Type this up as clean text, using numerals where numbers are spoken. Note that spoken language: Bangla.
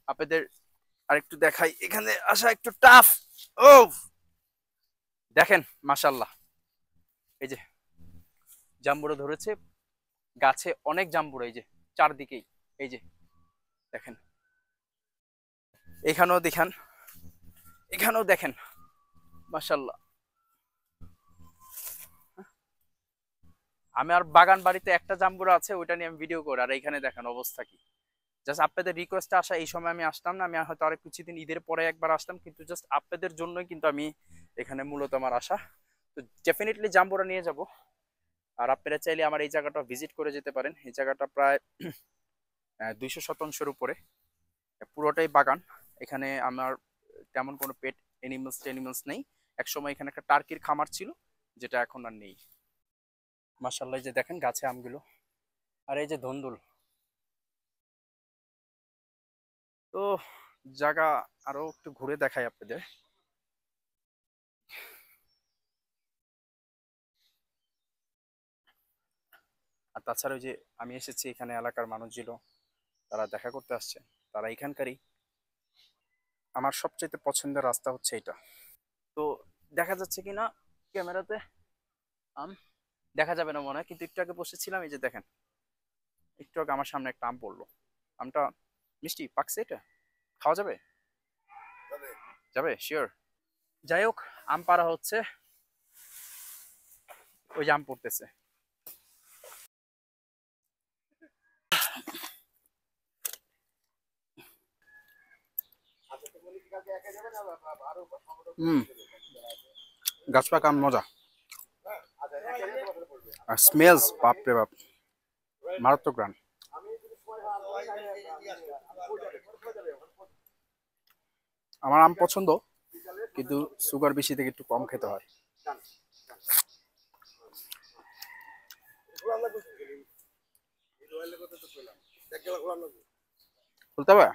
আপনাদের আরেকটু দেখাই, এখানে আসা একটু টাফ। ও দেখেন, মাশাল্লাহ, এই যে জাম্বুরা ধরেছে গাছে, অনেক জাম্বুরা, এই যে চারদিকেই, এই যে দেখেন, এখানেও দেখেন, এখানেও দেখেন, মাশাল্লাহ। আমি আর বাগান বাড়িতে একটা জাম্বুরা আছে, ওইটা নিয়ে আমি ভিডিও করি, আর এখানে দেখেন অবস্থা কি। জাস্ট আপনাদের রিকোয়েস্টে আসা, এই সময় আমি আসতাম না, আমি হয়তো আরো কিছুদিন ঈদের পরে একবার আসতাম, কিন্তু জাস্ট আপনাদের জন্যই কিন্তু আমি এখানে মূলত আমার আসা। তো ডেফিনেটলি জাম্বুরা নিয়ে যাব। আর আপনারা চাইলে আমার এই জায়গাটা ভিজিট করে যেতে পারেন। এই জায়গাটা প্রায় 200 শতাংশের উপরে, পুরোটাই বাগান। এখানে আমার তেমন কোনো পেট এনিমেলস নেই। একসময় এখানে একটা টার্কির খামার ছিল, যেটা এখন আর নেই। মাশাআল্লাহ, এই যে দেখেন গাছে আমগুলো, আর এই যে ধুন্দুল। তো জায়গা আরো একটু ঘুরে দেখাই আপনাদের। আর তাছাড়া ওই যে আমি এসেছি, এখানে এলাকার মানুষগুলো তারা দেখা করতে আসছে, তারা এখানকারই। আমার সবচেয়ে পছন্দের রাস্তা হচ্ছে এটা। তো দেখা যাচ্ছে কিনা ক্যামেরাতে, আম দেখা যাবে না মনে হয়, কিন্তু একটু আগে বসেছিলাম, এই যে দেখেন, একটু আগে আমার সামনে একটা আম পড়লো। আমটা মিষ্টি পাকছে, এটা খাওয়া যাবে? যাবে শিওর। যাই হোক, আম পাড়া হচ্ছে, ওই যে আম পড়তেছে। হুম, গাছ পাকা আম মজা। আর স্মেলস, বাপরে বাপ, মারাত্মক গ্রান। আমার আম পছন্দ, কিন্তু সুগার বেশি থেকে একটু কম খেতে হয়। খুলতে হবে।